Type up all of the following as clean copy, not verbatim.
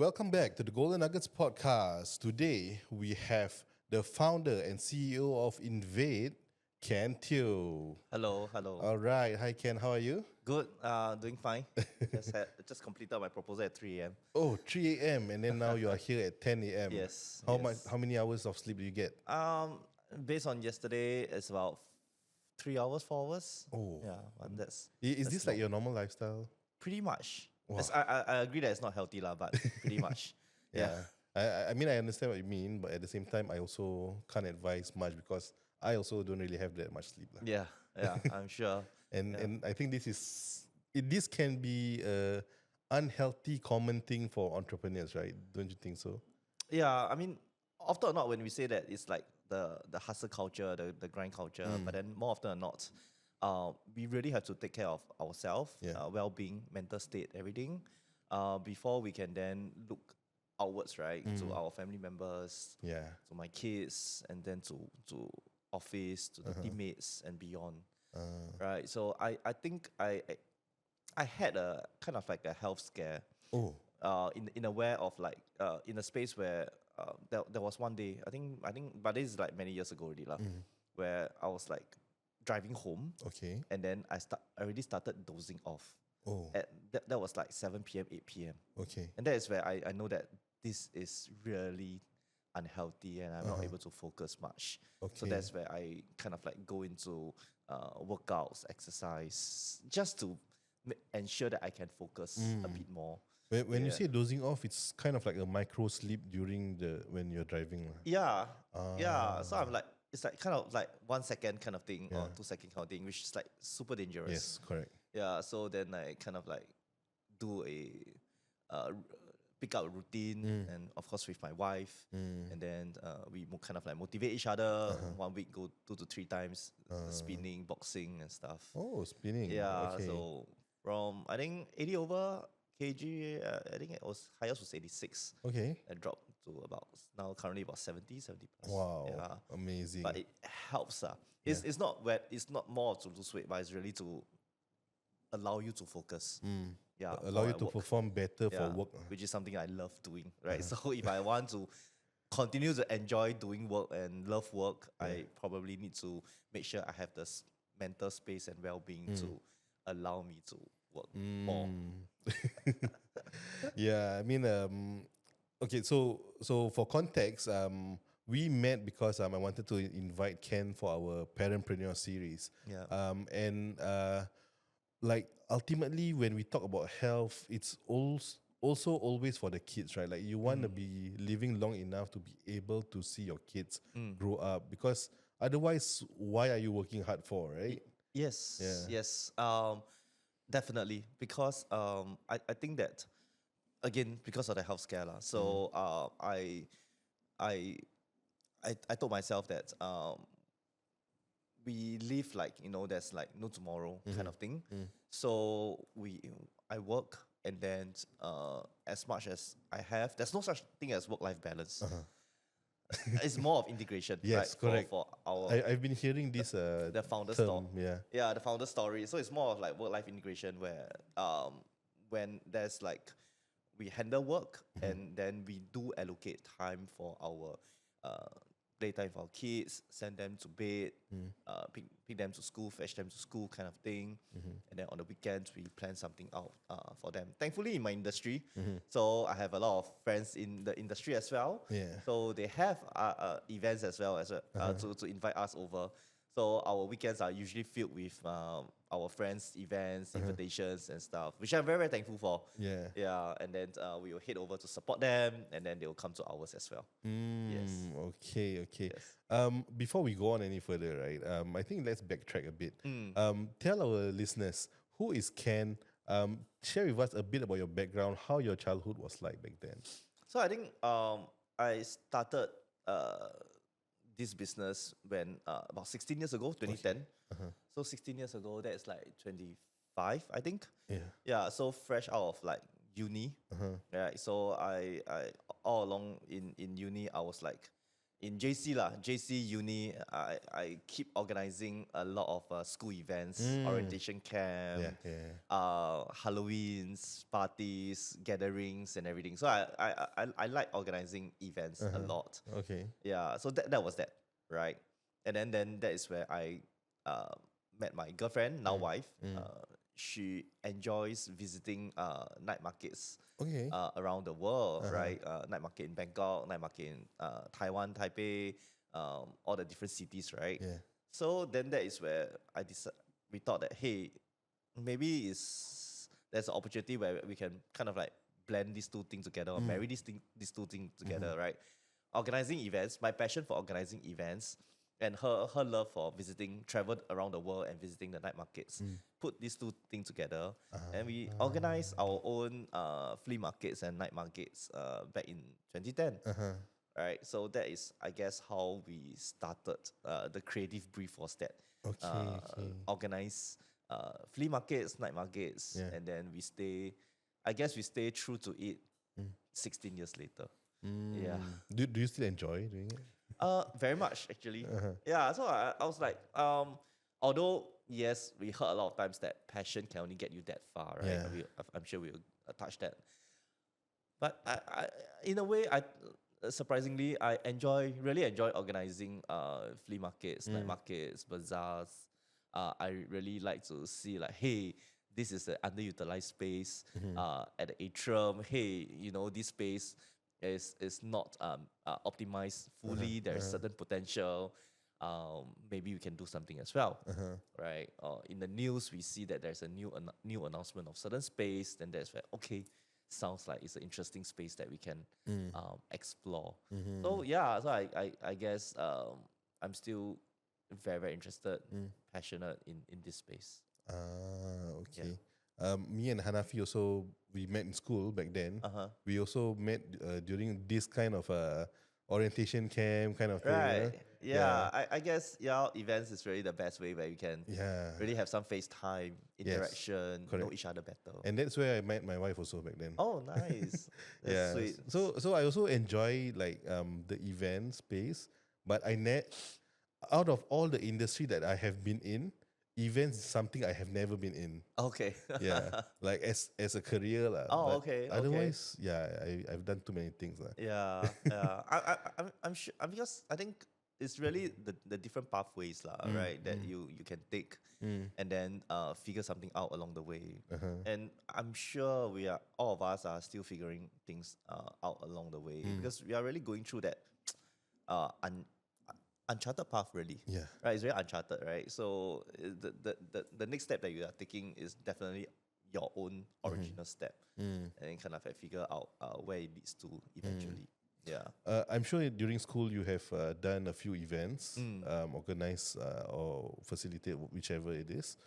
Welcome back to the Golden Nuggets podcast. Today we have the founder and CEO of INVADE, Ken Thew. Hello. All right, hi Ken, how are you? Good. Doing fine. Just completed my proposal at 3 a.m. Oh, 3 a.m. and then now you are here at 10 a.m. Yes. How yes. much? How many hours of sleep do you get? Based on yesterday, it's about 3 hours, 4 hours. Oh. Yeah, but Is that's this like your normal lifestyle? pretty much. Wow. I agree that it's not healthy, but pretty much. Yeah. I mean, I understand what you mean, but at the same time, I also can't advise much because I also don't really have that much sleep. Yeah, I'm sure. And I think this can be a unhealthy common thing for entrepreneurs, right? Don't you think so? Yeah, I mean, often or not, when we say that, it's like the hustle culture, the grind culture, but then more often than not, we really have to take care of ourselves, Yeah. well-being, mental state, everything, before we can then look outwards, right, to our family members, Yeah. to my kids, and then to office, to the teammates and beyond, right? So I think I had a kind of like a health scare, Oh. in a way of like in a space where there was one day I think but this is like many years ago already lah, where I was like driving home Okay. and then I already started dozing off. Oh. That was like 7 p.m. 8 p.m. Okay. and that is where I know that this is really unhealthy and I'm not able to focus much. So Okay. that's where I kind of like go into workouts, exercise, just to ensure that I can focus a bit more. When you Yeah. say dozing off, it's kind of like a micro sleep during when you're driving. Yeah, yeah. Ah. So I'm like, it's like kind of like 1 second kind of thing or Yeah. 2 second kind of thing, which is like super dangerous. Yes, correct. Yeah. So then I kind of like do pick up a routine, and of course with my wife, and then we kind of like motivate each other. 1 week go 2 to 3 times spinning, boxing and stuff. Oh, spinning. Yeah. Okay. So from I think 80 over kg, I think it was highest was 86. Okay. I dropped to about now currently about 70 plus. Wow. Yeah. Amazing. But it helps. It's not more to lose weight, but it's really to allow you to focus. Yeah. Allow while you I to work. perform better for Yeah, work. which is something I love doing. Right. So if I want to continue to enjoy doing work and love work, I probably need to make sure I have this mental space and well-being to allow me to work more. Yeah, I mean, okay, so for context, we met because I wanted to invite Ken for our Parentpreneur series. Yeah. And like ultimately, when we talk about health, it's also always for the kids, right? Like you want to be living long enough to be able to see your kids grow up, because otherwise, why are you working hard for, right? Yes, Yeah. yes, definitely. Because I think that again because of the health scare lah. So I I told myself that we live like there's like no tomorrow kind of thing. So I work and then as much as I have, there's no such thing as work-life balance. It's more of integration, Yes, right? correct. For our I've been hearing this the founder term, story. yeah. The founder story. So it's more of like work-life integration where when there's like we handle work and then we do allocate time for our playtime for our kids, send them to bed, pick them to school, fetch them to school kind of thing. And then on the weekends, we plan something out for them. Thankfully, in my industry, so I have a lot of friends in the industry as well. Yeah. So they have events as well to invite us over. So our weekends are usually filled with our friends' events, invitations and stuff, which I'm very, very thankful for. Yeah. Yeah, and then we will head over to support them, and then they will come to ours as well. Yes. Okay. Yes. Before we go on any further, right? I think let's backtrack a bit. Tell our listeners, who is Ken? Share with us a bit about your background, how your childhood was like back then. So I think I started this business when about 16 years ago, 2010. So 16 years ago, that's like 25, I think. Yeah. Yeah, so fresh out of like uni. Right. So I all along in uni, I was like in JC lah, JC uni, I keep organizing a lot of school events, orientation camp, Halloween's parties, gatherings, and everything. So I like organizing events a lot. Okay. Yeah, so that was that, right? And then that is where I met my girlfriend, now wife. She enjoys visiting night markets Okay. around the world, right? Night market in Bangkok, night market in Taiwan, Taipei, all the different cities, right? Yeah. So then that is where we thought that, hey, maybe there's an opportunity where we can kind of like blend these two things together or marry these two things together, right? Organizing events, my passion for organizing events, and her love for traveled around the world and visiting the night markets. Put these two things together, and we organized our own flea markets and night markets back in 2010. Right, so that is, I guess, how we started. The creative brief was that organize flea markets, night markets, and then we stay true to it 16 years later. Yeah. Do you still enjoy doing it? Very much actually. Yeah, so I was like, although yes, we heard a lot of times that passion can only get you that far, right? Yeah. I'm sure we'll touch that. But I in a way, surprisingly, I really enjoy organizing flea markets, night markets, bazaars. I really like to see like, hey, this is an underutilized space at the atrium. Hey, this space is not optimized fully. There's certain potential. Maybe we can do something as well, right? In the news, we see that there's a new announcement of certain space. Then that's where, okay, sounds like it's an interesting space that we can explore. So yeah, so I guess I'm still very, very interested, passionate in this space. Okay. Me and Hanafi also, we met in school back then. We also met during this kind of orientation camp kind of thing. Right. Yeah. I guess events is really the best way where you can really have some FaceTime interaction, know each other better. And that's where I met my wife also back then. Oh, nice. That's sweet. So I also enjoy like the event space, but out of all the industry that I have been in, events is something I have never been in. Okay. Yeah, like as a career lah. Oh, okay. Otherwise, I've done too many things lah. Yeah, yeah. I'm sure because I think it's really the different pathways lah, right? That you can take and then figure something out along the way. And I'm sure all of us are still figuring things out along the way because we are really going through that uncharted path, really. Yeah. Right. It's very uncharted, right? So the next step that you are taking is definitely your own original step, and then kind of figure out where it leads to eventually. Yeah. I'm sure during school you have done a few events, organized or facilitate whichever it is.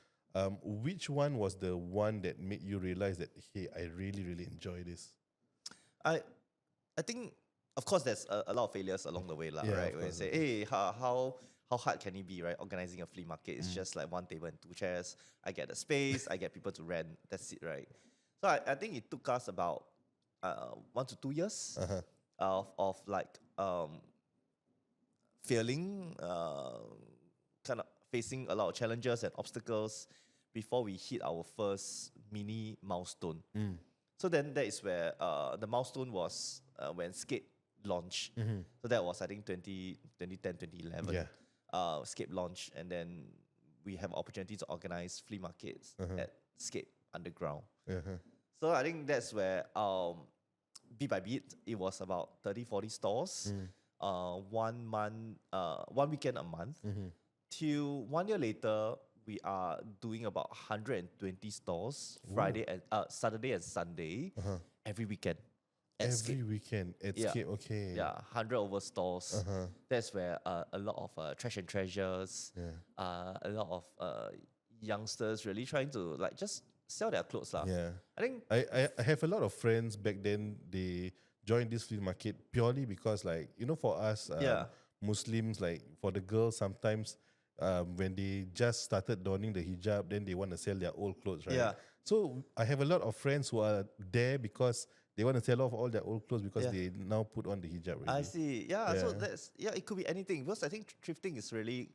Which one was the one that made you realize that, hey, I really, really enjoy this? I think, of course, there's a lot of failures along the way, right? Where you say, hey, how hard can it be, right? Organizing a flea market is just like one table and two chairs. I get the space, I get people to rent. That's it, right? So I think it took us about 1 to 2 years of like failing, kind of facing a lot of challenges and obstacles before we hit our first mini milestone. So then that is where the milestone was when Scape launched. So that was, I think, 2010, 2011. Yeah. Scape launched, and then we have opportunity to organize flea markets at Scape Underground. So I think that's where bit by bit, it was about 30, 40 stores, 1 weekend a month. Till 1 year later, we are doing about 120 stores, Saturday and Sunday, every weekend. Every weekend at Scape, okay. Yeah, 100 over stores. That's where a lot of trash and treasures, a lot of youngsters really trying to like just sell their clothes lah. Yeah. I think I have a lot of friends back then, they joined this flea market purely because, like, for us Muslims, like for the girls, sometimes when they just started donning the hijab, then they want to sell their old clothes, right? Yeah. So I have a lot of friends who are there because they want to sell off all their old clothes because Yeah. they now put on the hijab I already. see. Yeah, so Yeah. it could be anything because I think thrifting is really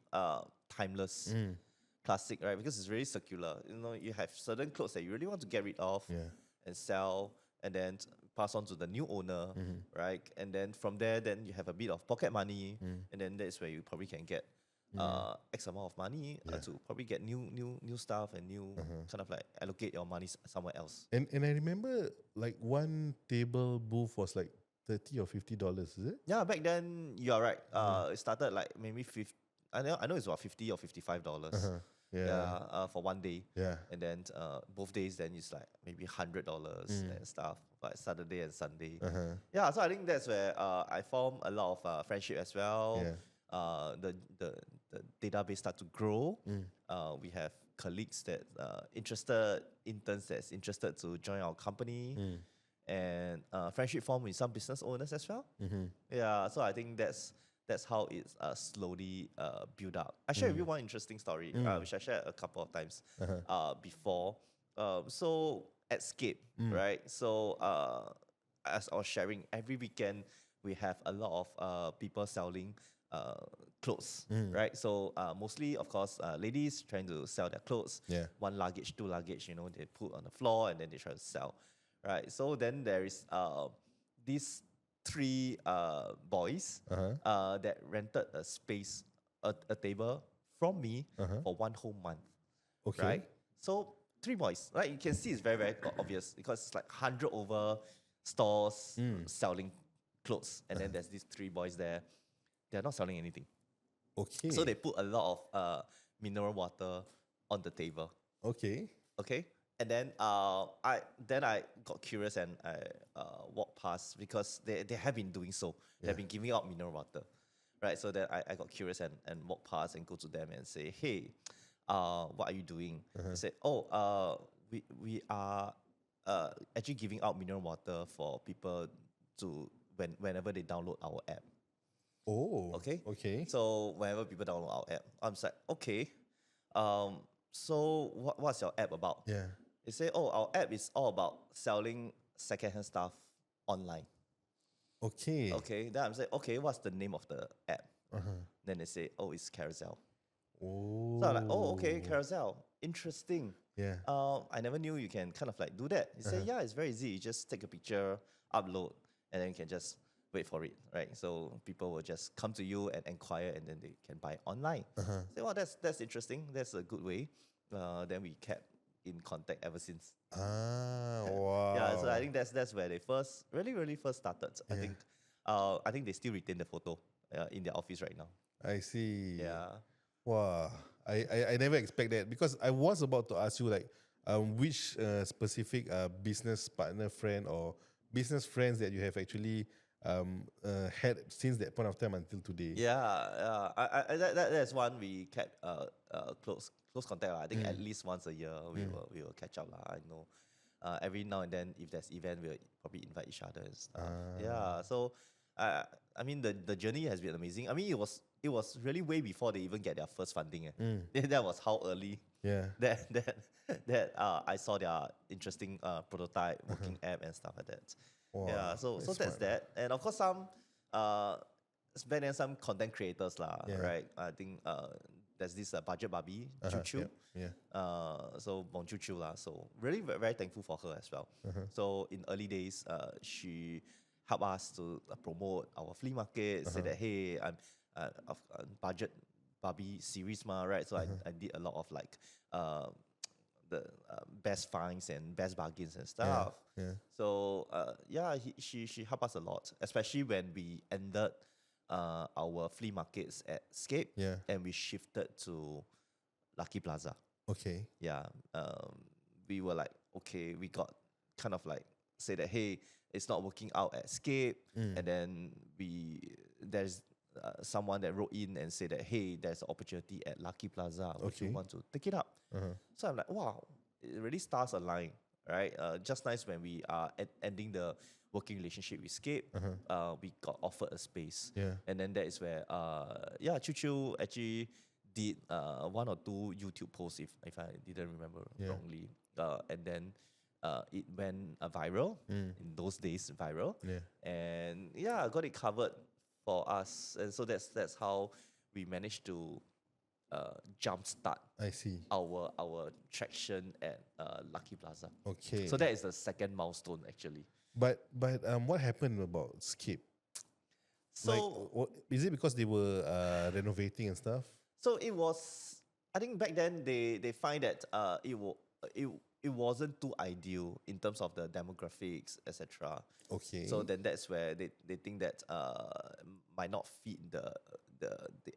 timeless, Mm. classic, right? Because it's really circular. You know, you have certain clothes that you really want to get rid of Yeah. and sell, and then pass on to the new owner, right? And then from there, then you have a bit of pocket money, and then that's where you probably can get X amount of money Yeah. to probably get new stuff and new kind of like allocate your money somewhere else. And I remember like one table booth was like $30 or $50, is it? Yeah, back then you are right. It started like maybe 50. I know it's about $50 or $55. Yeah. For one day. Yeah. And then both days then it's like maybe $100 and stuff. Like Saturday and Sunday. Yeah, so I think that's where I formed a lot of friendship as well. Yeah. The database start to grow. We have colleagues that interested, interns that's interested to join our company. And friendship formed with some business owners as well. Yeah, so I think that's how it's slowly built up. I share with you one interesting story, which I shared a couple of times before. So at Scape, right? So as I was sharing, every weekend we have a lot of people selling clothes, right? So mostly, of course, ladies trying to sell their clothes. Yeah. One luggage, two luggage, you know, they put on the floor and then they try to sell, right? So then there is these three boys that rented a space, a table from me for one whole month, Okay. right? So three boys, right? You can see it's very, very obvious because it's like 100 over stores selling clothes. And then there's these three boys there. They're not selling anything. Okay. So they put a lot of mineral water on the table. Okay. Okay. And then I got curious and I walked past because they have been doing so. They've been giving out mineral water. Right. So then I got curious and walked past and go to them and say, hey, what are you doing? They said, oh, we are actually giving out mineral water for people to whenever they download our app. Oh. Okay. Okay. So whenever people download our app, I'm just like, okay. So what's your app about? Yeah. They say, oh, our app is all about selling secondhand stuff online. Okay. Okay. Then I'm saying, okay, what's the name of the app? Then they say, oh, it's Carousel. Oh. So I'm like, oh, okay, Carousel. Interesting. Yeah. I never knew you can kind of like do that. He say, yeah, it's very easy. You just take a picture, upload, and then you can just wait for it, right? So people will just come to you and inquire, and then they can buy online. Say, well, that's interesting. That's a good way. Then we kept in contact ever since. Wow. Yeah, so I think that's where they really first started. I think they still retain the photo in their office right now. I see. Yeah. Wow. I never expect that because I was about to ask you like which specific business partner friend or business friends that you have actually had since that point of time until today. Yeah. That's one we kept close contact. I think at least once a year we will catch up. I know. Every now and then, if there's event, we'll probably invite each other and stuff. Yeah. So, I mean, the journey has been amazing. I mean, it was really way before they even get their first funding. That was how early. Yeah. That I saw their interesting prototype working app and stuff like that. Wow, Yeah. So that's smart. that, and of course some back then some content creators right? I think there's this budget Barbie Choo Choo. Yeah. So Bong Choo Choo lah. So really very thankful for her as well. So in early days, she helped us to promote our flea market. Say that hey, I'm of budget Barbie series right? So I did a lot of like the best finds and best bargains and stuff. Yeah. So she helped us a lot, especially when we ended our flea markets at Scape and we shifted to Lucky Plaza. Okay. Yeah. We were like, okay, we got kind of like say that hey, it's not working out at Scape, and then there's someone that wrote in and said that hey, there's an opportunity at Lucky Plaza. Would you want to take it up? So I'm like, wow, it really stars align, right? Just nice when we are ending the working relationship with Scape, we got offered a space, and then that is where Choo Choo actually did one or two YouTube posts if I didn't remember wrongly, and then it went viral in those days, viral, Yeah. and yeah, got it covered for us, and so that's how we managed to jumpstart I see. our traction at Lucky Plaza. Okay. So that is the second milestone actually. But what happened about Scape? Like, So is it because they were renovating and stuff? so it was. I think back then they find that it wasn't too ideal in terms of the demographics, etc. Okay. So then that's where they think that might not fit the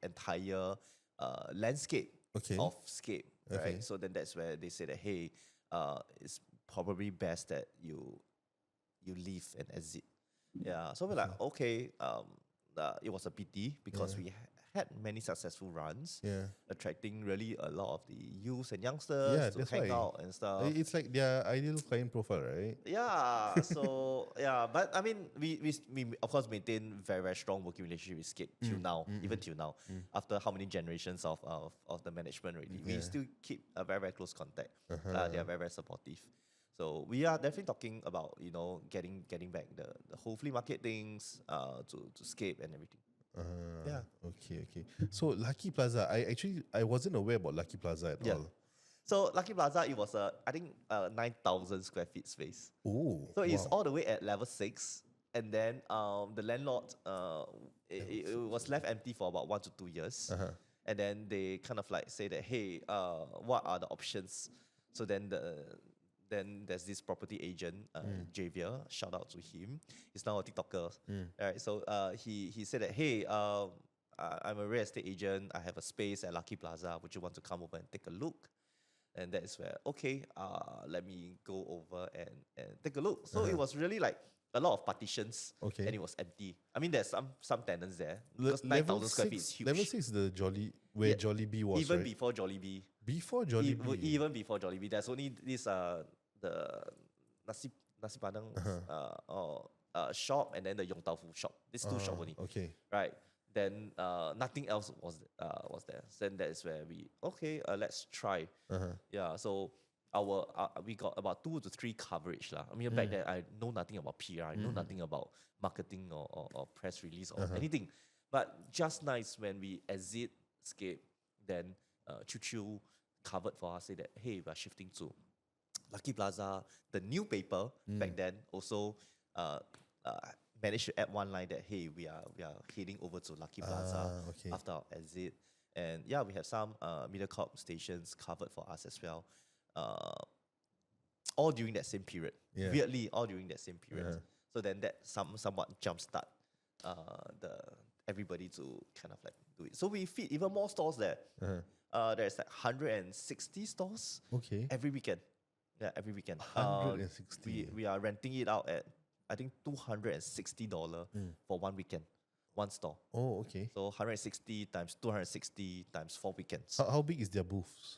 entire landscape Okay. of Scape, right? Okay. So then that's where they say that hey, it's probably best that you leave and exit. Yeah. So we're like okay, it was a pity because we had many successful runs, Yeah. attracting really a lot of the youths and Yeah, youngsters to that's hang why. out and stuff. It's like their ideal client profile, right? Yeah, so yeah, but I mean, we of course maintain very strong working relationship with Scape till now, even till now, after how many generations of the management already, we still keep a very close contact. They are very supportive. So we are definitely talking about getting back the whole flea market things to Scape and everything. Yeah. Okay. So Lucky Plaza, I wasn't aware about Lucky Plaza at Yeah. all. So Lucky Plaza, it was I think 9,000 square feet space. Oh, So it's wow. all the way at level 6, and then the landlord it was left empty for about 1 to 2 years, and then they kind of like say that hey, what are the options? So then there's this property agent, Javier. Shout out to him. He's now a TikToker. Right. So he said that hey, I'm a real estate agent. I have a space at Lucky Plaza. Would you want to come over and take a look? And that is where okay, let me go over and take a look. So it was really like a lot of partitions, Okay. and it was empty. I mean, there's some tenants there Le- because 9,000 square feet is huge. Level 6 is the where Yeah, Jollibee was, even right? before Jollibee, Before Jollibee. even before Jollibee, there's only this the nasi padang or shop, and then the Yong Tau Fu shop. These two shop only, Okay. right? Then nothing else was there. Then that is where we let's try. Yeah, so our we got about 2 to 3 coverage lah. I mean back then I know nothing about PR, I know nothing about marketing or press release or anything. But just nice when we exit Scape, then Choo Choo covered for us, say that hey, we are shifting to Lucky Plaza. The new paper back then also managed to add one line that hey, we are heading over to Lucky Plaza Okay. after our exit. And yeah, we have some Mediacorp stations covered for us as well. All during that same period. Yeah. Weirdly, all during that same period. So then that somewhat jumpstart the everybody to kind of like do it. So we feed even more stores there. There's like 160 stores Okay. every weekend. Yeah, every weekend. 160. We are renting it out at I think $260 for 1 weekend, one store. Oh, okay. So 160 times 260 times 4 weekends. How big is their booths?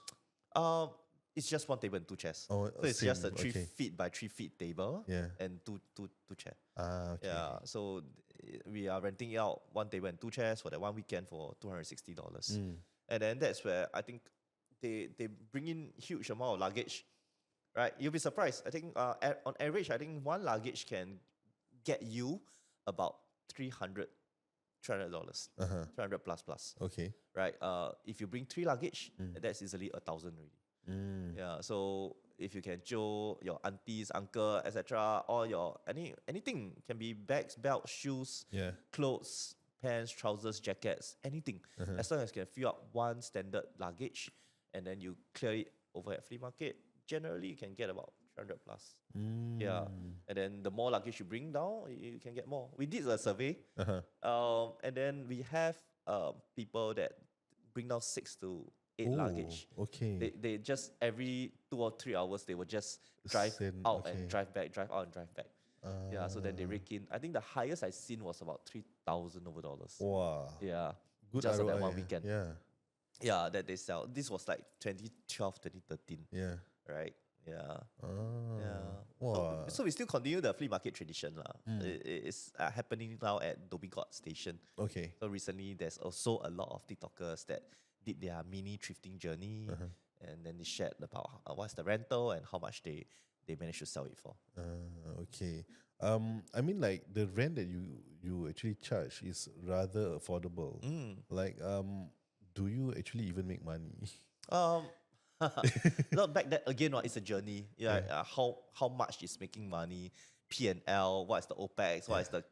It's just one table and 2 chairs. Oh, So it's just a same, 3 okay. feet by 3 feet table Yeah. and two chairs. Okay. Yeah. So we are renting it out 1 table and 2 chairs for that 1 weekend for $260. And then that's where I think they bring in huge amount of luggage. Right, you'll be surprised. I think on average, I think one luggage can get you about $300, $300 plus. Okay. Right, if you bring 3 luggage, that's easily 1,000 already. Yeah, so if you can show your aunties, uncle, etc., or your anything can be bags, belts, shoes, Yeah. clothes, pants, trousers, jackets, anything. As long as you can fill up one standard luggage, and then you clear it over at flea market. Generally, you can get about 300 plus. Yeah, and then the more luggage you bring down, you can get more. We did a survey, and then we have people that bring down 6 to 8 luggage. Okay. They just every 2 or 3 hours they will just drive out and drive back, drive out and drive back. Yeah, so then they rake in. I think the highest I seen was about $3,000 over dollars. Wow. Yeah, Good just on that ROI, 1 weekend. Yeah. Yeah, that they sell. This was like 2012, 2013. Yeah. Right? Yeah. Yeah. Wow. So we still continue the flea market tradition lah. It's happening now at Dhoby Ghaut Station. Okay. So recently, there's also a lot of TikTokers that did their mini thrifting journey, and then they shared about what's the rental and how much they they managed to sell it for. Okay. I mean, like the rent that you actually charge is rather affordable. Like, do you actually even make money? Um, Not back then again. It's a journey. Yeah, Yeah. how much is making money, P&L, what is the OPEX, what is the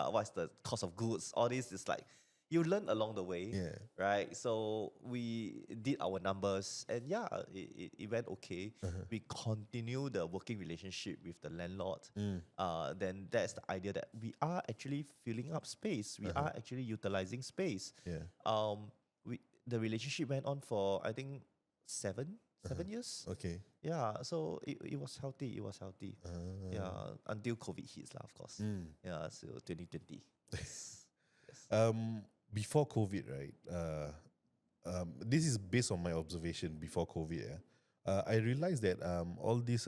what is the cost of goods. All this is like you learn along the way, Yeah. right? So we did our numbers, and yeah, it went okay. We continue the working relationship with the landlord. Then that's the idea that we are actually filling up space. We are actually utilizing space. Yeah. We the relationship went on for I think 7 years. Okay. Yeah, so it was healthy. It was healthy. Yeah, until COVID hits, lah, of course. Yeah, so 2020. Yes. Yes. Before COVID, right? This is based on my observation before COVID. Yeah. I realized that all these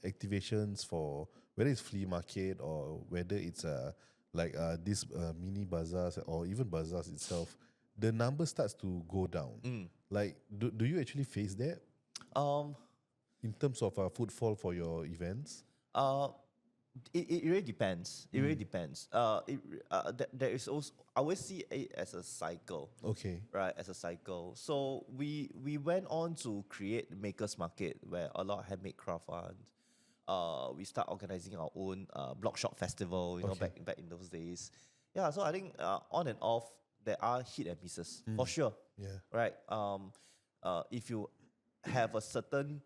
activations for whether it's flea market or whether it's like these mini bazaars or even bazaars itself, the number starts to go down. Like, do you actually face that Um, in terms of footfall for your events? uh, it really depends. It really depends. There is also I always see it as a cycle. Okay. Right, as a cycle. So we went on to create Makers Market where a lot of handmade craft ones. We start organizing our own blog shop festival. You know, Okay. back in those days. Yeah, so I think on and off there are hit and misses for sure. Yeah. Right. If you have a certain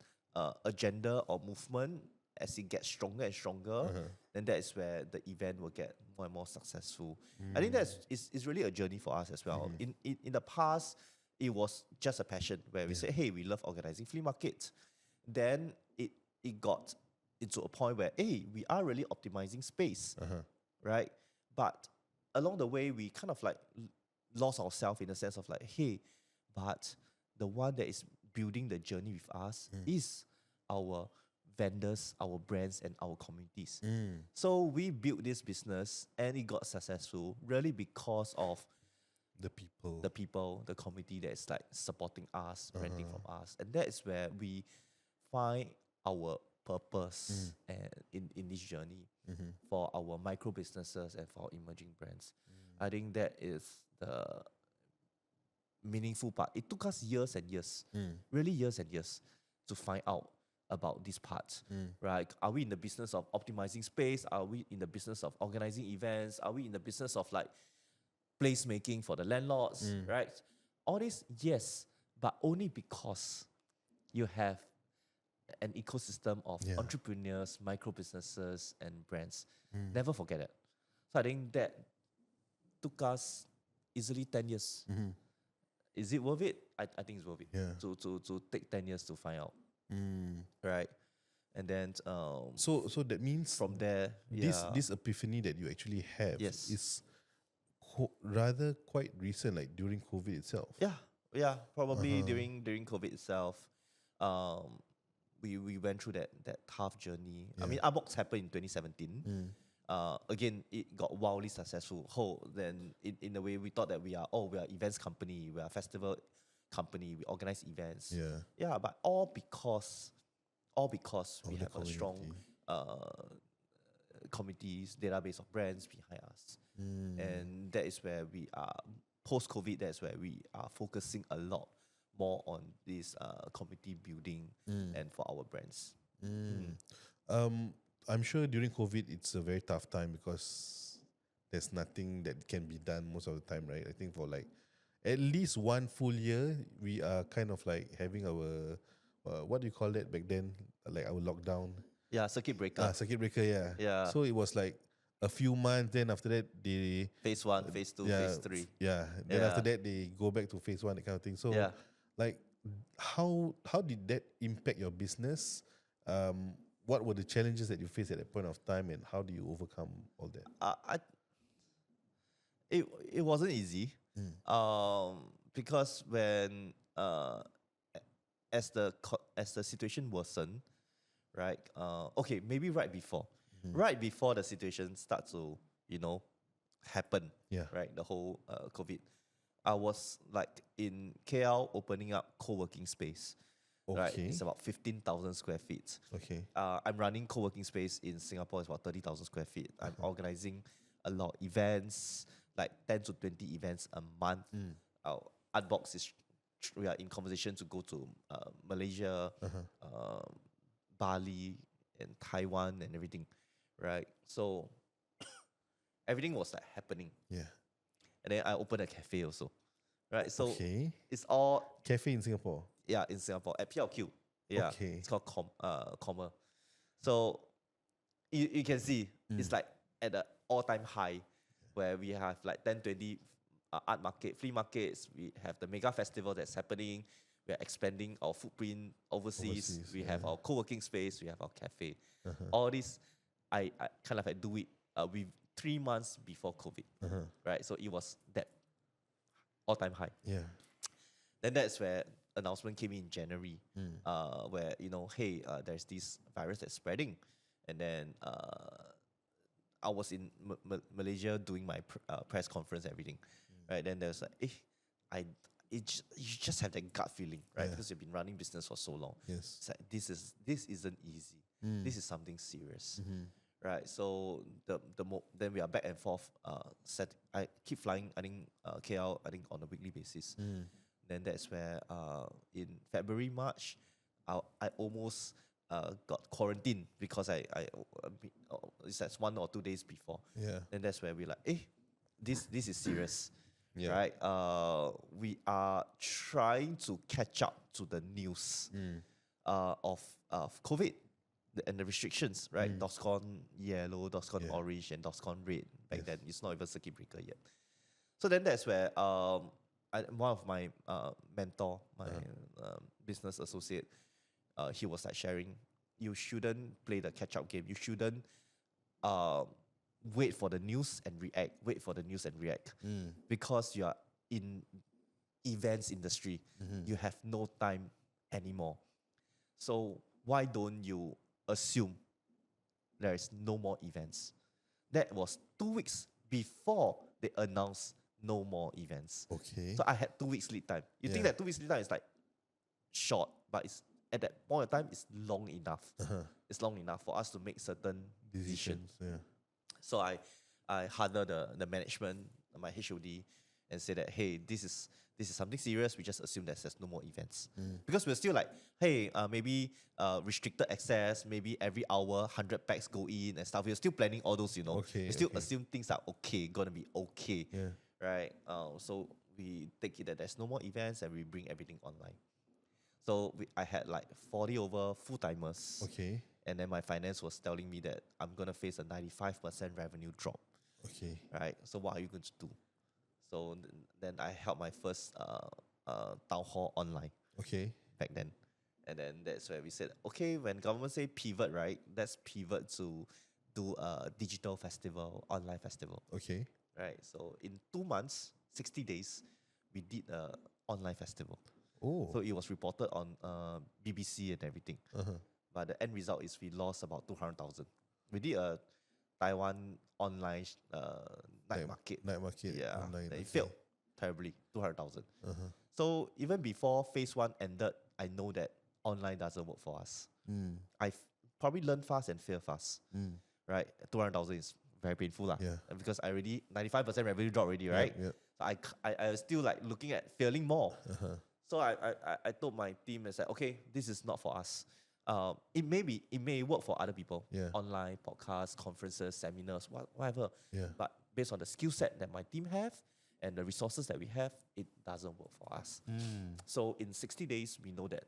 agenda or movement as it gets stronger and stronger, then that is where the event will get more and more successful. I think is really a journey for us as well. In the past, it was just a passion where we said, hey, we love organizing flea markets. Then it got into a point where, hey, we are really optimizing space, right? But along the way, we kind of like lost ourselves in the sense of like, hey, but the one that is building the journey with us is our vendors, our brands, and our communities. So we built this business and it got successful really because of The people. the community that is like supporting us, renting from us. And that is where we find our purpose and in this journey for our micro businesses and for our emerging brands. I think that is the meaningful part. It took us years and years, really years and years, to find out about this part, right? Are we in the business of optimizing space? Are we in the business of organizing events? Are we in the business of like placemaking for the landlords, right? All this, yes, but only because you have an ecosystem of entrepreneurs, micro businesses, and brands. Never forget it. So I think that took us easily 10 years. Is it worth it? I think it's worth it. Yeah. To take 10 years to find out. Right. And then So that means from there, this epiphany that you actually have Yes. is rather quite recent, like during COVID itself. Yeah, probably during COVID itself. We went through that tough journey. I mean, Artbox happened in 2017. Again, it got wildly successful. Then in a way, we thought that we are events company, we are festival company, we organize events. Yeah, but all because we the have a strong community. communities, database of brands behind us. And that is where we are, post-COVID, that's where we are focusing a lot more on this community building and for our brands. I'm sure during COVID it's a very tough time because there's nothing that can be done most of the time, right? I think for like at least one full year, we are kind of like having our what do you call that back then? Like our lockdown. Yeah, circuit breaker. Circuit breaker, yeah. Yeah. So it was like a few months. Then after that, they Phase 1, phase 2, phase 3. Yeah. Then after that, they go back to phase 1, that kind of thing. So, like, how did that impact your business? What were the challenges that you faced at that point of time, and how do you overcome all that? It wasn't easy. Because when as the situation worsened, right? Okay, maybe right before the situation starts to happen. Right, the whole COVID. I was like in KL opening up co-working space. Right, Okay. it's about 15,000 square feet. Okay. I'm running co-working space in Singapore. It's about 30,000 square feet. I'm organizing a lot of events, like 10 to 20 events a month. Our Artbox we are in conversation to go to Malaysia, Bali, and Taiwan, and everything, right? So everything was like happening, Yeah. and then I opened a cafe also, right? So Okay. it's all Cafe in Singapore. in Singapore at PLQ. Yeah, Okay. it's called Comma. So you can see it's like at the all-time high where we have like 10, 20 art market, flea markets. We have the mega festival that's happening. We are expanding our footprint overseas. We have our co-working space. We have our cafe. All this, I kind of like do it with 3 months before COVID, right? So it was that all-time high. Yeah. Then that's where announcement came in January, where hey, there's this virus that's spreading, and then I was in Malaysia doing my press conference and everything, right? Then there's like, you just have that gut feeling, right? Yeah. Because you've been running business for so long. Yes. It's like this isn't easy. This is something serious, right? So then we are back and forth. I keep flying. I think KL. I think on a weekly basis. Then that's where in February, March, I almost got quarantined because it's just 1 or 2 days before. Yeah. Then that's where we like, this is serious, Yeah. right? We are trying to catch up to the news of COVID and the restrictions, right? DORSCON yellow, DORSCON orange, and DORSCON red. Back then, it's not even circuit breaker yet. So then that's where one of my mentor, my business associate, he was like sharing, you shouldn't play the catch-up game. You shouldn't wait for the news and react. Wait for the news and react. Because you are in events industry. You have no time anymore. So why don't you assume there is no more events? That was 2 weeks before they announced no more events. Okay. So I had 2 weeks lead time. You think that 2 weeks lead time is like short, but it's at that point of time, it's long enough. It's long enough for us to make certain decisions. Yeah. So I harder the management, my HOD, and say that, hey, this is something serious. We just assume that there's no more events. Because we're still like, hey, maybe restricted access, maybe every hour 100 packs go in and stuff. We're still planning all those, Okay, we still okay. assume things are okay, gonna be okay. Yeah. Right? So we take it that there's no more events and we bring everything online. So I had like 40 over full-timers. Okay. And then my finance was telling me that I'm going to face a 95% revenue drop. Okay. Right? So what are you going to do? So then I held my first town hall online Okay. back then. And then that's where we said, okay, when government say pivot, right, let's pivot to do a digital festival, online festival. Okay. Right? So in 2 months, 60 days, we did an online festival. Oh. So it was reported on BBC and everything. But the end result is we lost about 200,000. We did a Taiwan online night market. Night market. Yeah, Online. it failed terribly, 200,000. So even before phase 1 ended, I know that online doesn't work for us. I probably learn fast and fail fast. Right, 200,000 is very painful lah. Yeah. Because I already 95% revenue drop already, right? Yep. So I was still like looking at failing more. So I told my team, I said, okay, this is not for us. It may work for other people. Yeah. Online, podcasts, conferences, seminars, whatever. Yeah. But based on the skill set that my team have and the resources that we have, it doesn't work for us. So in 60 days, we know that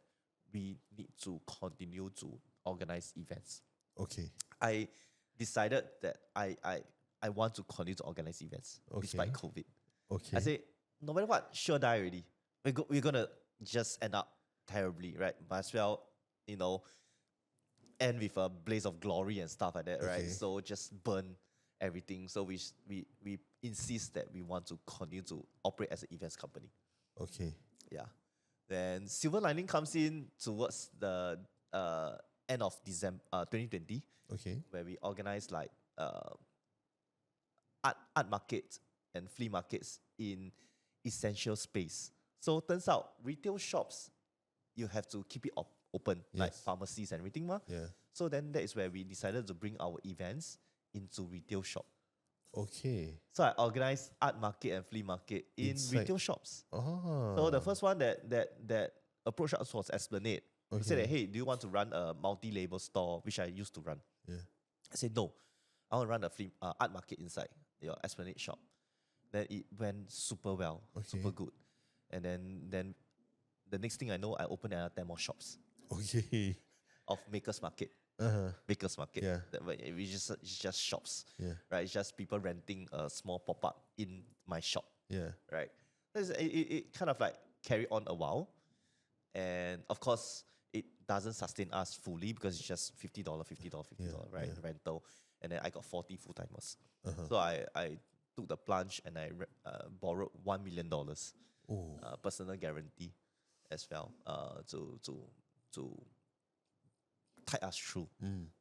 we need to continue to organize events. Okay. I decided that I want to continue to organize events despite COVID. Okay. I say, no matter what, sure die already. We're gonna just end up terribly, right? Might as well, end with a blaze of glory and stuff like that, right? Okay. So just burn everything. So we insist that we want to continue to operate as an events company. Okay. Yeah. Then silver lining comes in towards the end of December 2020, Okay. where we organize like art markets and flea markets in essential space. So turns out retail shops you have to keep it open, like Yes. pharmacies and everything. Ma. Yeah. So then that is where we decided to bring our events into retail shop. Okay. So I organized art market and flea market in Inside. retail shops. Ah. So the first one that approached us was Esplanade. He said that, Okay. hey, do you want to run a multi-label store, which I used to run? Yeah. I said, no, I want to run a art market inside your Esplanade shop. Then it went super well, super good. And then the next thing I know, I opened another 10 more shops Okay. of Makers Market. Uh-huh. Makers Market. Yeah. It's just shops. Yeah. Right? It's just people renting a small pop-up in my shop. Yeah. Right? It kind of like carried on a while. And of course, it doesn't sustain us fully because it's just $50, $50, right? Yeah. Rental. And then I got 40 full-timers. Uh-huh. So I took the plunge and I borrowed $1 million Oh. personal guarantee as well to tide us through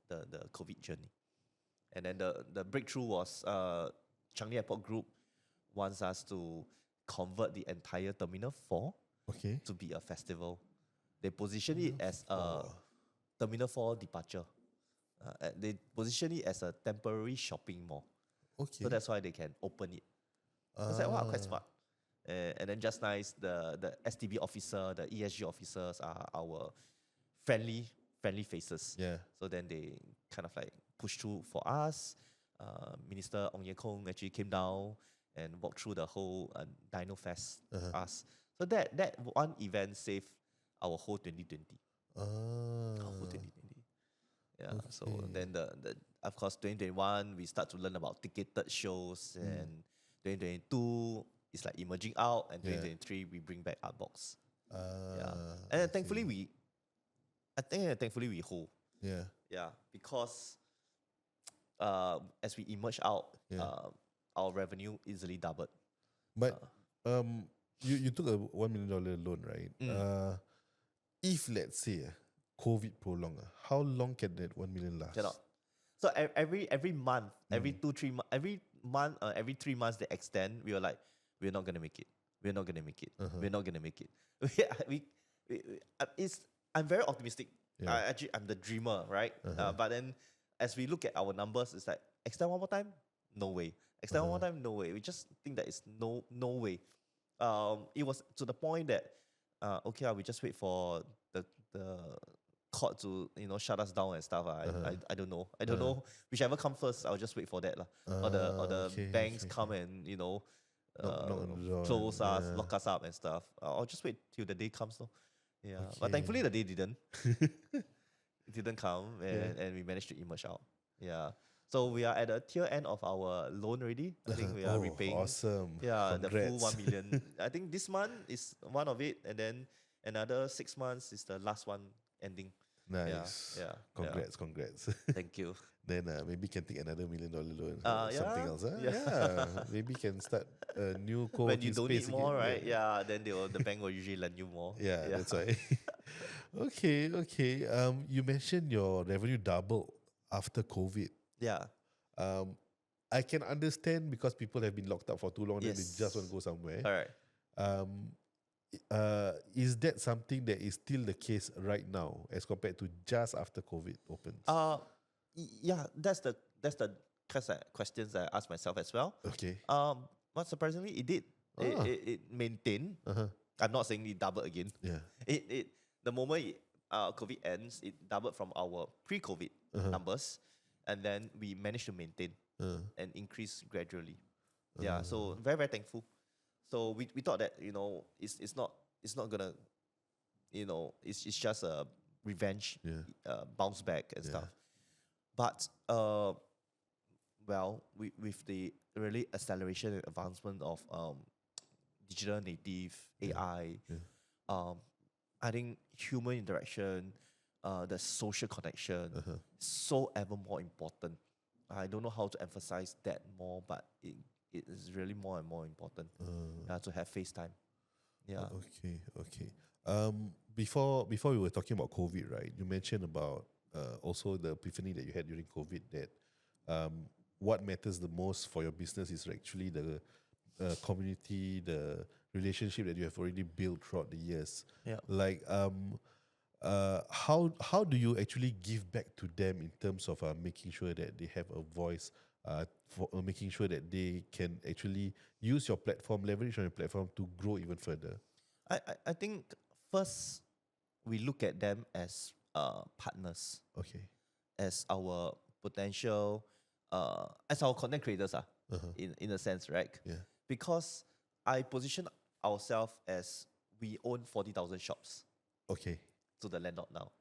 the COVID journey. And then the breakthrough was Changi Airport Group wants us to convert the entire Terminal 4 Okay. to be a festival. They position it as a Terminal 4 departure. They position it as a temporary shopping mall. Okay. So that's why they can open it. I was like, wow, quite smart. And then just nice, the STB officer, the ESG officers are our friendly faces. Yeah. So then they kind of like push through for us. Minister Ong Ye Kung actually came down and walked through the whole Dino Fest for us. So that one event saved our whole 2020. Our whole 2020. Yeah. So then the of course 2021 we start to learn about ticketed shows, and 2022 is like emerging out, and 2023 we bring back Artbox. Yeah. And then thankfully we hold. Yeah. Yeah, because as we emerge out, our revenue easily doubled. But you took a $1 million loan, right? If let's say COVID prolong, how long can that 1 million last? Cannot. So every month, every 2-3 months, every month, every 3 months they extend. We were like, we're not gonna make it. We're not gonna make it. We're not gonna make it. I'm very optimistic. Yeah. I'm the dreamer, right? But then as we look at our numbers, it's like extend one more time, no way. Extend one more time, no way. We just think that it's no way. It was to the point that okay, we just wait for the court to shut us down and stuff. I don't know. I don't know. Whichever comes first, I'll just wait for that. Or the banks come and knock on the door close and- us, lock us up and stuff. I'll just wait till the day comes. Yeah. But thankfully the day didn't. It didn't come, and we managed to emerge out. Yeah. So we are at the tail end of our loan already. I think we are repaying. Awesome. Yeah, the full Congrats. 1 million. I think this month is one of it, and then another 6 months is the last one ending. Nice. Yeah. Congrats. Thank you. Then maybe can take another $1 million loan. Yeah. Something else. Yeah. Yeah. Maybe can start a new co When you donate space more, again. right? Yeah, then the bank will usually lend you more. Yeah, that's why. Okay. You mentioned your revenue doubled after COVID. Yeah. I can understand because people have been locked up for too long that they just want to go somewhere. All right. Is that something that is still the case right now as compared to just after COVID opens? Yeah, that's the kind of questions I ask myself as well. Okay. But surprisingly, it did. It maintained. I'm not saying it doubled again. Yeah. The moment COVID ends, it doubled from our pre-COVID numbers, and then we managed to maintain and increase gradually. Yeah, so very, very thankful. So we thought that it's not gonna it's just a revenge bounce back and stuff. But with the really acceleration and advancement of digital native AI, I think human interaction, the social connection, so ever more important. I don't know how to emphasize that more, but it is really more and more important to have FaceTime. Yeah. Okay. Before we were talking about COVID, right? You mentioned about also the epiphany that you had during COVID that what matters the most for your business is actually the community, the relationship that you have already built throughout the years. Yeah. Like how do you actually give back to them in terms of making sure that they have a voice, for making sure that they can actually use your platform, leverage on your platform to grow even further? I think first we look at them as partners, Okay. as our potential, as our content creators Uh-huh. in a sense, right? Yeah. Because I position ourselves as we own 40,000 shops Okay. to the landlord now.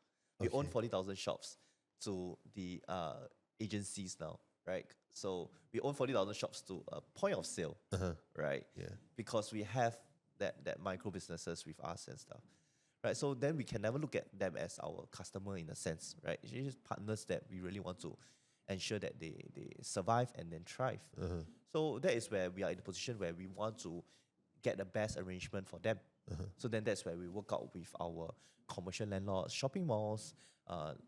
We own Okay. 40,000 shops to the agencies now, right? So we own 40,000 shops to a point of sale, Uh-huh. right? Yeah. Because we have that micro businesses with us and stuff, right? So then we can never look at them as our customer in a sense, right? It's just partners that we really want to ensure that they survive and then thrive. Uh-huh. So that is where we are in a position where we want to get the best arrangement for them. Uh-huh. So then that's where we work out with our commercial landlords, shopping malls,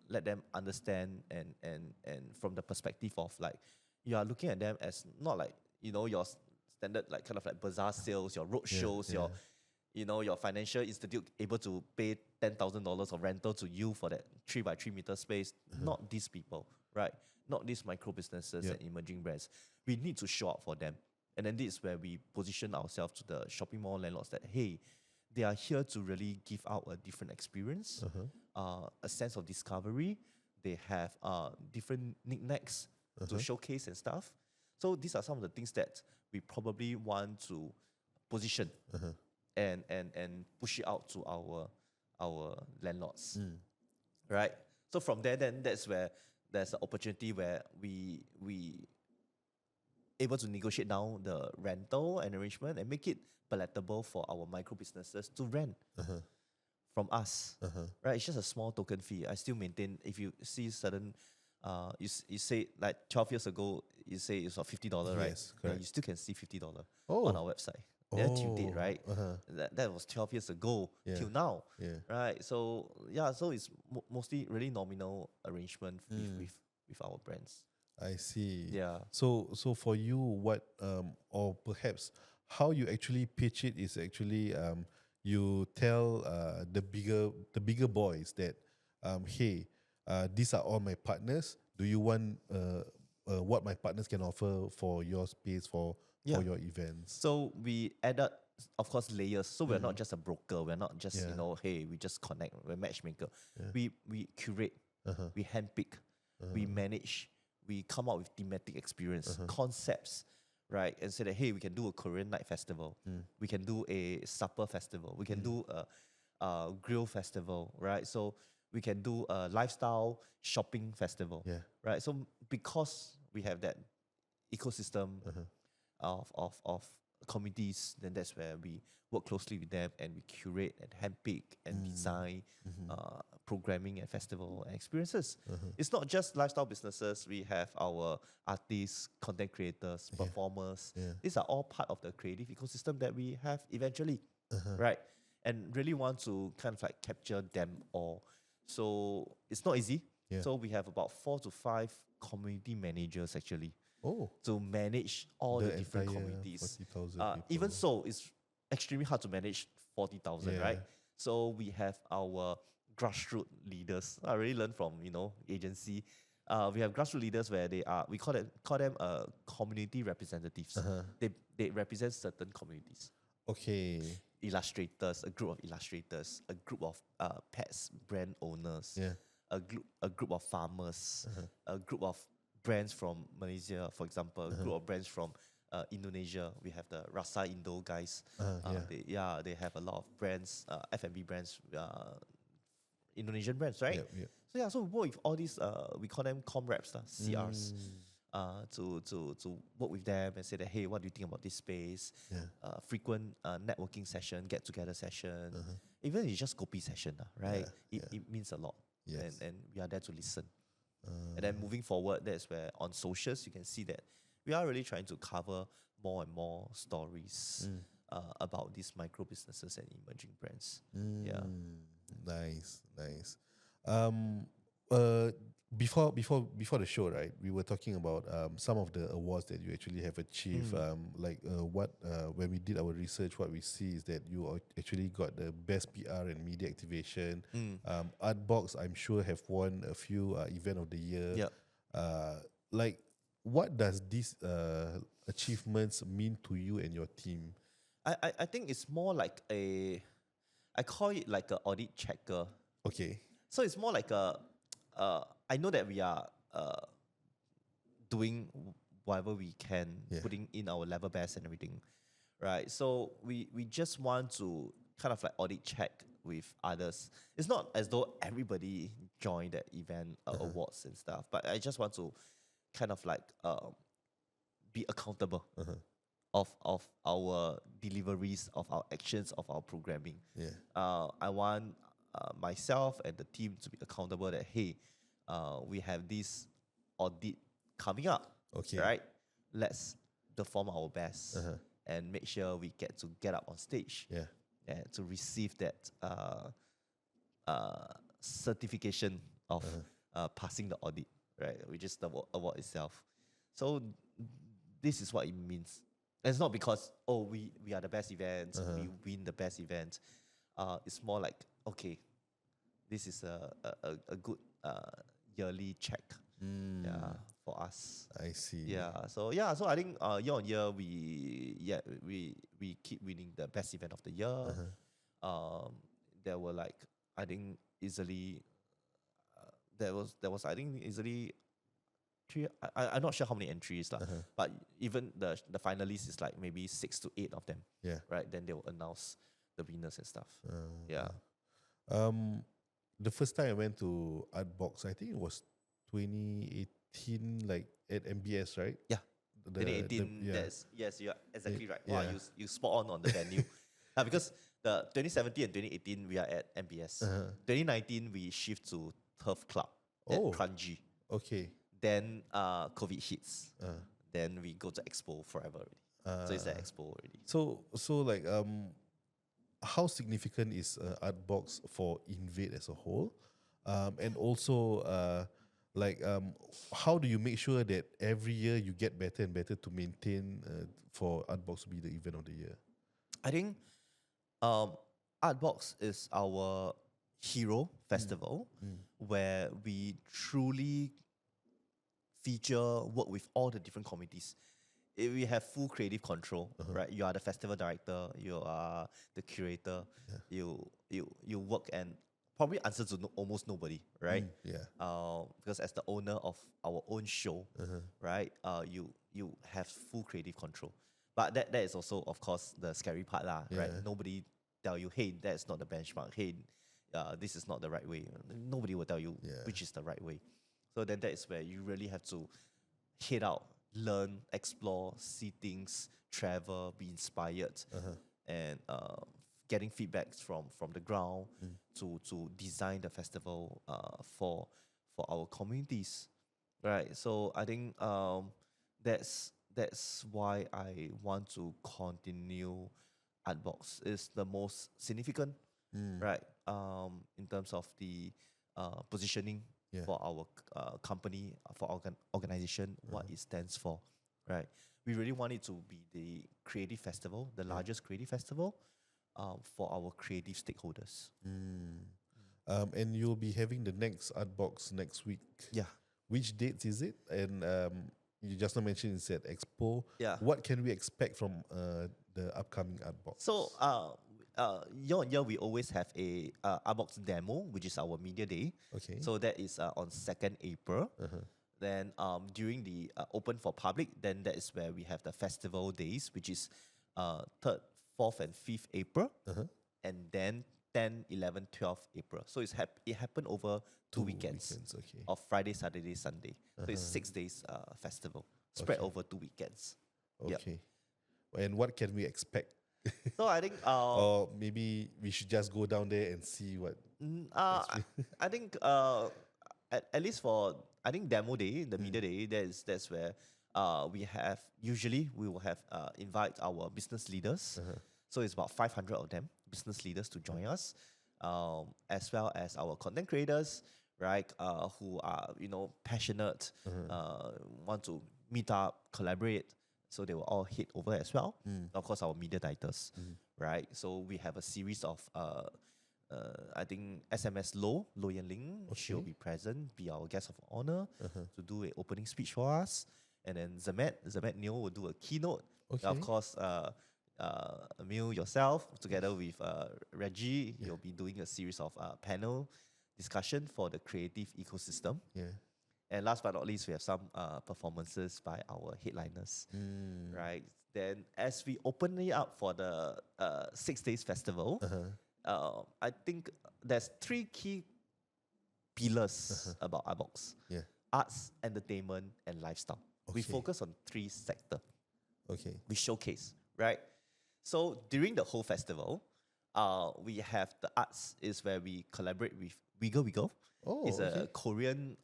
let them understand and from the perspective of like you are looking at them as not like your standard like kind of like bazaar sales, your road Yeah, shows, yeah. your financial institute able to pay $10,000 of rental to you for that 3 by 3 meter space. Not these people, right? Not these micro businesses Yep. and emerging brands. We need to show up for them. And then this is where we position ourselves to the shopping mall landlords that, hey, they are here to really give out a different experience, a sense of discovery. They have different knickknacks to showcase and stuff. So these are some of the things that we probably want to position and push it out to our landlords, right? So from there, then that's where there's an opportunity where we able to negotiate down the rental and arrangement and make it palatable for our micro businesses to rent from us, right? It's just a small token fee. I still maintain if you see certain, you say like 12 years ago, you say it's $50, right? Yes, Yeah, correct. you still can see $50 Oh. on our website. Yeah, till date, Oh. right? Uh-huh. That was 12 years ago Yeah. till now, Yeah. right? So yeah, so it's mostly really nominal arrangement with our brands. I see. Yeah. So for you, what or perhaps how you actually pitch it is actually you tell the bigger boys that hey, these are all my partners. Do you want what my partners can offer for your space for Yeah. your events? So we added, of course, layers. So we're not just a broker. We're not just Yeah. hey, we just connect. We're matchmaker. We curate. We handpick. We manage. We come up with thematic experience concepts, right? And say that hey, we can do a Korean night festival. We can do a supper festival. We can do a grill festival, right? So we can do a lifestyle shopping festival, Yeah. right? So because we have that ecosystem of communities, then that's where we work closely with them and we curate and handpick and design programming and festival and experiences. It's not just lifestyle businesses. We have our artists, content creators, performers. Yeah. These are all part of the creative ecosystem that we have eventually, right? And really want to kind of like capture them all. So it's not easy. Yeah. So we have about 4 to 5 community managers actually Oh, to manage all the different entire communities. 40,000 people. Even so, it's extremely hard to manage 40,000, Yeah. right? So we have our grassroots leaders. I really learned from agency. We have grassroots leaders where we call them community representatives. They represent certain communities. Okay. Illustrators, a group of illustrators, a group of pets brand owners, Yeah. a group of farmers, a group of brands from Malaysia, for example, a group of brands from Indonesia. We have the Rasa Indo guys. They have a lot of brands, F&B brands, Indonesian brands, right? Yep, yep. So we work with all these, we call them comreps, CRs. To work with them and say that hey, what do you think about this space? Frequent networking session, get together session, even if it's just kopi session, right? It means a lot, Yes. and we are there to listen. And then moving forward, that's where on socials you can see that we are really trying to cover more and more stories about these micro businesses and emerging brands. Yeah. Nice, nice. Um, uh, before the show, right? We were talking about some of the awards that you actually have achieved. When we did our research, what we see is that you actually got the best PR and media activation. Artbox, I'm sure, have won a few event of the year. Yeah. Like, what does these achievements mean to you and your team? I think it's more like I call it like a audit checker. Okay. So it's more like I know that we are doing whatever we can, Yeah. putting in our level best and everything, right? So we just want to kind of like audit check with others. It's not as though everybody joined that event awards and stuff, but I just want to kind of like be accountable of our deliveries, of our actions, of our programming. Yeah. I want myself and the team to be accountable that, hey, we have this audit coming up, Okay. right? Let's perform our best and make sure we get up on stage Yeah. and to receive that certification of passing the audit, right? Which is the award itself. So this is what it means. And it's not because, oh, we are the best event, we win the best event. It's more like, okay, this is a good yearly check for us. I see. So I think year on year we keep winning the best event of the year. There were like, I think easily there was I think easily three. I'm not sure how many entries but even the finalists is like maybe 6 to 8 of them. Yeah. Right. Then they will announce the winners and stuff. The first time I went to Artbox, I think it was 2018, like at MBS, right? Yeah. 2018. Yes, you are exactly right. Wow, you spot on the venue. Because the 2017 and 2018 we are at MBS. 2019 we shift to Turf Club at Kranji. Okay. Then COVID hits. Then we go to Expo forever already. So it's at Expo already. So like how significant is Artbox for INVADE as a whole? And also how do you make sure that every year you get better and better to maintain for Artbox to be the event of the year? I think Artbox is our hero festival where we truly feature, work with all the different committees. We have full creative control, right? You are the festival director, you are the curator, you work and probably answer to almost nobody, right? Because as the owner of our own show, right, you have full creative control. But that is also, of course, the scary part, right? Nobody tell you, hey, that's not the benchmark. Hey, this is not the right way. Nobody will tell you which is the right way. So then that is where you really have to head out, learn, explore, see things, travel, be inspired, and getting feedbacks from the ground to design the festival for our communities, right? So I think that's why I want to continue Artbox. Is the most significant, right? In terms of the positioning for our company, for our organization, what it stands for, right? We really want it to be the creative festival, the largest creative festival for our creative stakeholders. And you'll be having the next Artbox next week. Yeah. Which dates is it? And you just now mentioned it's at Expo. Yeah. What can we expect from the upcoming Artbox? So year on year, we always have a Artbox demo, which is our media day. Okay. So that is on 2nd April. Then during the open for public, then that is where we have the festival days, which is 3rd, 4th, and 5th April. And then 10, 11, 12 April. So it happened over two weekends okay. of Friday, Saturday, Sunday. So it's 6 days festival spread over 2 weekends. Okay. And what can we expect? So I think or maybe we should just go down there and see what. I think at least for I think demo day, the media day, that's where we will have invite our business leaders. So it's about 500 of them, business leaders, to join us, as well as our content creators, right? Who are passionate, want to meet up, collaborate. So they will all head over as well. Of course, our media titles, right? So we have a series of I think SMS Lo Yan-ling, she'll be present, be our guest of honor to do an opening speech for us. And then Zamet Neo will do a keynote. Of course, Emil, yourself, together with Reggie, you'll be doing a series of panel discussion for the creative ecosystem. And last but not least, we have some performances by our headliners, right? Then as we open it up for the 6 days festival, I think there's 3 key pillars about Artbox. Arts, entertainment, and lifestyle. We focus on 3 sectors. We showcase, right? So during the whole festival, we have the arts is where we collaborate with Wiggle Wiggle. It's a Korean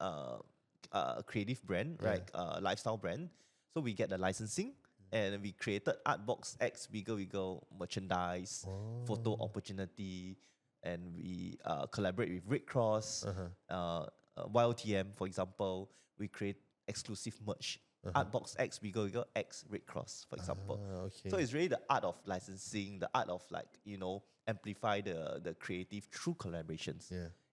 creative brand, right? Lifestyle brand. So we get the licensing and we created Artbox X Wiggle Wiggle merchandise, photo opportunity, and we collaborate with Red Cross, YOTM, for example. We create exclusive merch. Artbox X Wiggle Wiggle X Red Cross, for example. So it's really the art of licensing, the art of amplify the creative through collaborations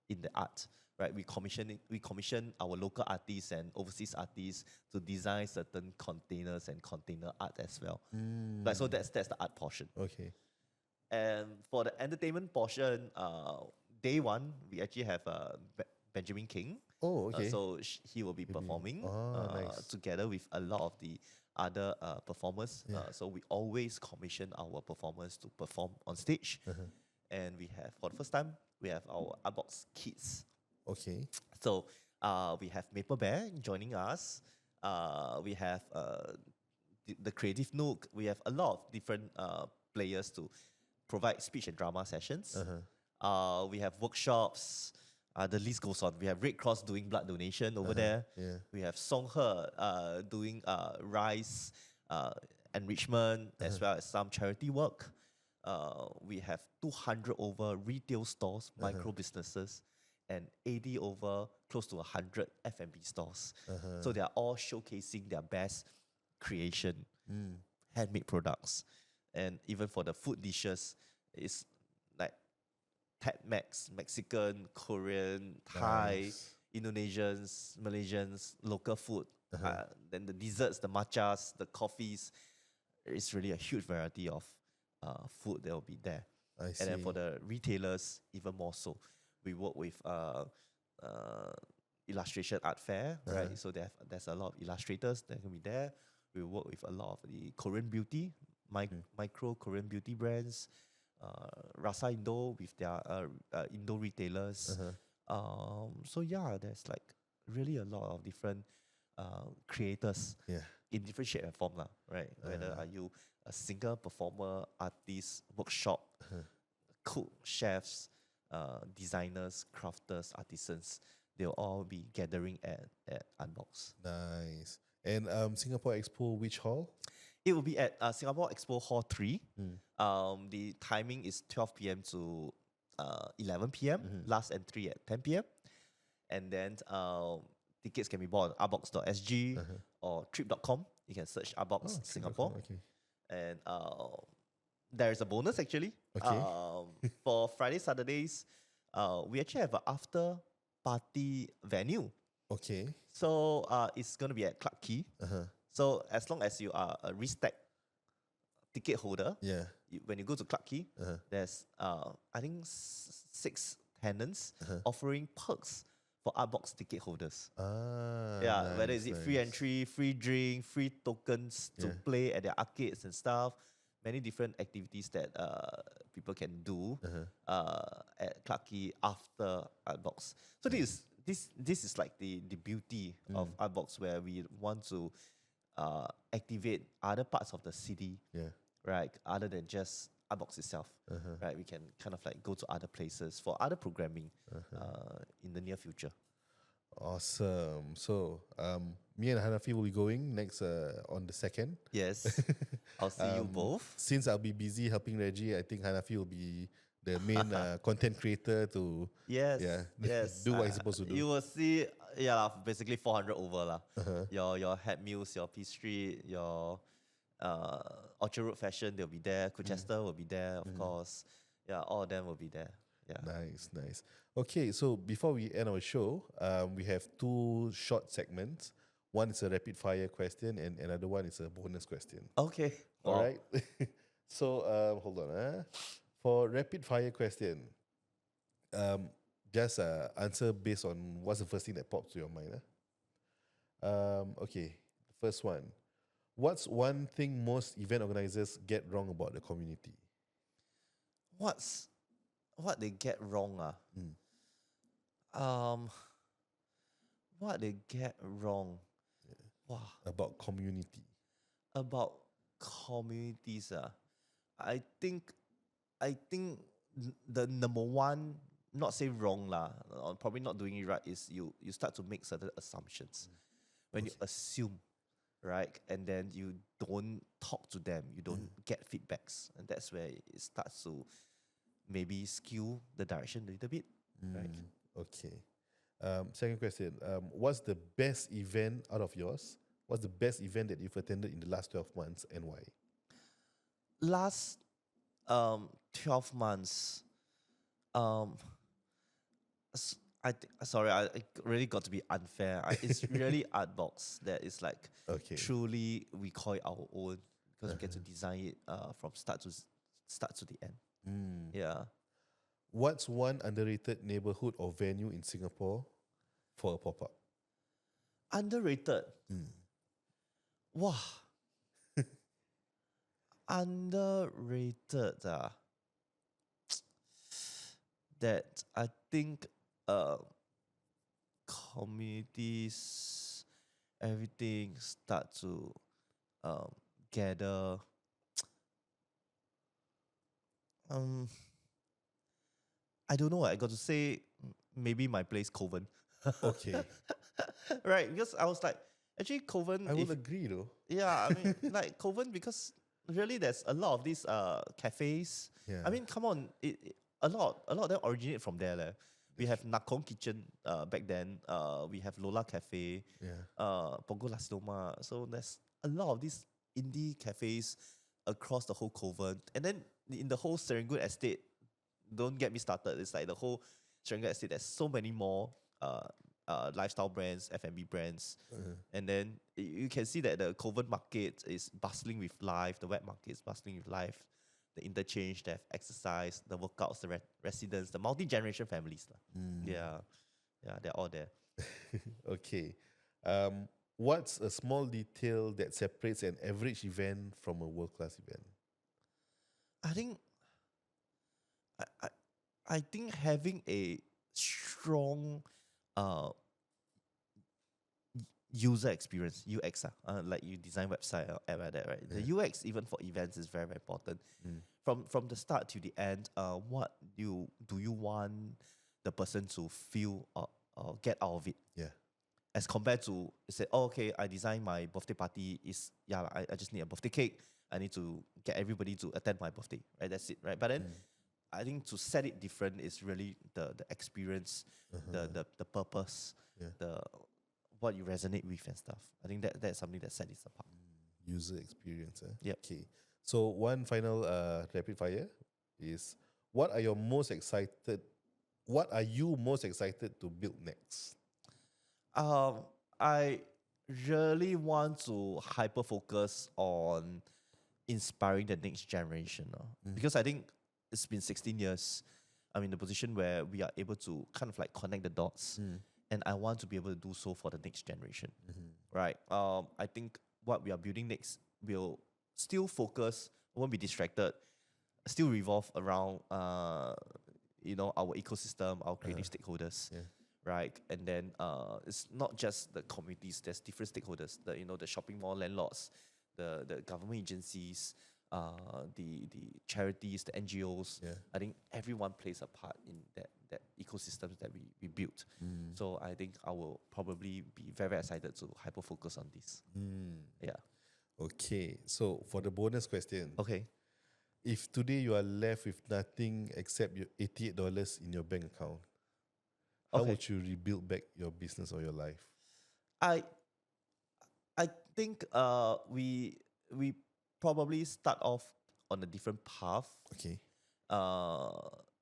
in the art. Right, we commission our local artists and overseas artists to design certain containers and container art as well. So that's the art portion. And for the entertainment portion, day 1 we actually have Benjamin King. So he will be performing together with a lot of the other performers. So we always commission our performers to perform on stage. And we have, for the first time, we have our Artbox Kids. So we have Maple Bear joining us. We have the Creative Nook. We have a lot of different players to provide speech and drama sessions. We have workshops. The list goes on. We have Red Cross doing blood donation over there. We have Song He doing rice enrichment as well as some charity work. We have 200 over retail stores, micro businesses, and 80 over close to 100 F&B stores. So they are all showcasing their best creation, handmade products. And even for the food dishes, it's like Tex-Mex, Mexican, Korean, Thai, Indonesians, Malaysians, local food. Then the desserts, the matchas, the coffees. It's really a huge variety of food that will be there. And then for the retailers, even more so. We work with illustration art fair, right? So there's a lot of illustrators that can be there. We work with a lot of the Korean beauty, micro Korean beauty brands, Rasa Indo with their Indo retailers. So yeah, there's like really a lot of different creators in different shape and form, right? Whether are you a singer, performer, artist, workshop, cook, chefs, designers, crafters, artisans, they'll all be gathering at Artbox. Nice. And Singapore Expo, which hall? It will be at Singapore Expo Hall 3. The timing is 12 p.m. to 11 p.m. Last entry at 10 p.m. And then tickets can be bought on artbox.sg or trip.com. You can search Artbox Singapore. And there is a bonus actually. For Friday, Saturdays, we actually have an after party venue. So it's going to be at Clarke Quay. So as long as you are a Restack ticket holder, when you go to Clarke Quay, there's I think 6 tenants offering perks for Artbox ticket holders. Whether is it free entry, free drink, free tokens to play at their arcades and stuff. Many different activities that people can do at Clarke Quay after Artbox. So this is like the beauty of Artbox, where we want to activate other parts of the city, right? Other than just Artbox itself, right? We can kind of like go to other places for other programming in the near future. Awesome. So me and Hanafi will be going next on the 2nd. Yes. I'll see you both. Since I'll be busy helping Reggie, I think Hanafi will be the main content creator to Yes, yes. do what he's supposed to do. You will see, yeah, lah, basically 400 over lah. Uh-huh. Your Hat Mills, your P Street, your uh, Orchard Road Fashion, they'll be there. Colchester will be there, of course. Yeah, all of them will be there. Yeah. Nice, nice. Okay, so before we end our show, we have two short segments. One is a rapid fire question, and another one is a bonus question. Okay. All Wow. right. So hold on. For rapid fire question, just answer based on what's the first thing that pops to your mind. Okay, first one. What's one thing most event organizers get wrong about the community? What they get wrong? What they get wrong? Wow. About community. About communities. I think the number one, not say wrong lah, or probably not doing it right, is you start to make certain assumptions. When you assume, right, and then you don't talk to them, you don't get feedbacks, and that's where it starts to maybe skew the direction a little bit. Right. Okay. Second question. What's the best event out of yours? What's the best event that you've attended in the last 12 months and why? Last 12 months, sorry, I really got to be unfair. It's really Artbox that is like truly we call it our own because we get to design it from start to the end. Yeah. What's one underrated neighborhood or venue in Singapore for a pop-up? Underrated. Wow. Underrated. That I think communities, everything start to gather. I don't know. I got to say maybe my place, Coven. Okay. Right, because I was like, actually Coven. I would agree though. Yeah, I mean, like Coven, because really there's a lot of these cafes. Yeah. I mean, come on, a lot of them originate from there. Leh. We have Nakong Kitchen back then. We have Lola Cafe. Pongo Nasi Lemak. So there's a lot of these indie cafes across the whole Coven. And then in the whole Serangoon estate, don't get me started. It's like the whole Serangoon estate. There's so many more lifestyle brands, F&B brands. And then you can see that the Coven market is bustling with life. The wet market is bustling with life. The interchange, they have exercise, the workouts, the residents, the multi-generation families. Yeah, they're all there. Okay. What's a small detail that separates an average event from a world-class event? I think I think having a strong user experience, UX, like you design website or app like that, right? The UX even for events is very, very important. From the start to the end, what do you want the person to feel or get out of it? Yeah. As compared to say, oh, okay, I design my birthday party I just need a birthday cake. I need to get everybody to attend my birthday, right? That's it, right? But then I think to set it different is really the experience, the purpose, what you resonate with and stuff. I think that's something that sets it apart. User experience. Yep. Okay. So one final rapid fire is what are you most excited to build next? I really want to hyper focus on inspiring the next generation. Because I think it's been 16 years. I'm in the position where we are able to kind of like connect the dots. And I want to be able to do so for the next generation. Right? I think what we are building next will still focus, won't be distracted, still revolve around our ecosystem, our creative stakeholders. Right? And then it's not just the communities, there's different stakeholders, the shopping mall landlords, the government agencies, the charities, the NGOs. I think everyone plays a part in that ecosystems that we built. So I think I will probably be very, very excited to hyper focus on this. Yeah. Okay. So for the bonus question, Okay. if today you are left with nothing except your $88 in your bank account, how Okay. would you rebuild back your business or your life? I I think we probably start off on a different path Okay. uh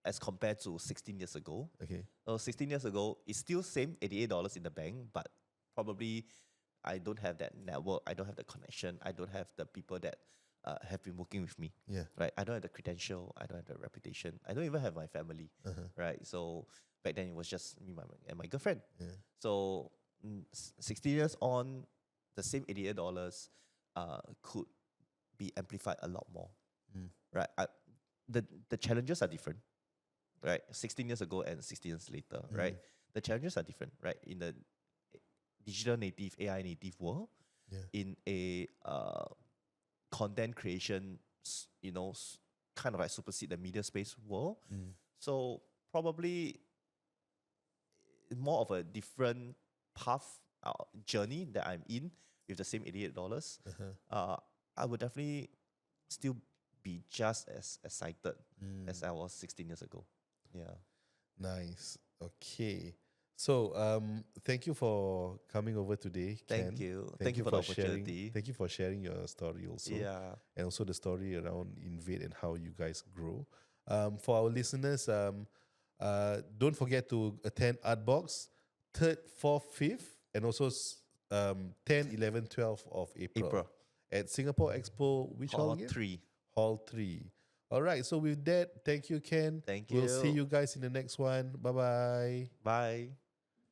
as compared to 16 years ago. Okay. So 16 years ago, it's still same $88 in the bank, but probably I don't have that network, I don't have the connection, I don't have the people that have been working with me. Yeah. Right? I don't have the credential, I don't have the reputation, I don't even have my family. Uh-huh. Right? So back then it was just me and my girlfriend. Yeah. So 16 years on, the same $88 could be amplified a lot more. Mm. Right? The challenges are different. Right? 16 years ago and 16 years later. Right? The challenges are different. Right? In the digital native, AI native world, Yeah. in a content creation, kind of like supersede the media space world. Mm. So probably more of a different path journey that I'm in with the same $88. Uh-huh. I would definitely still be just as excited as Mm. I was 16 years ago. Yeah. Nice. Okay. So, thank you for coming over today, Ken. Thank you. Thank you for the sharing. opportunity. Thank you for sharing your story also, Yeah. and also the story around Invade and how you guys grow. For our listeners, don't forget to attend Artbox 3rd, 4th, 5th, and also 10, 11, 12 of April, April. at Singapore Expo. Which hall Hall again? 3. Hall 3. All right. So with that, thank you, Ken. Thank We'll see you. you guys in the next one. Bye bye. Bye.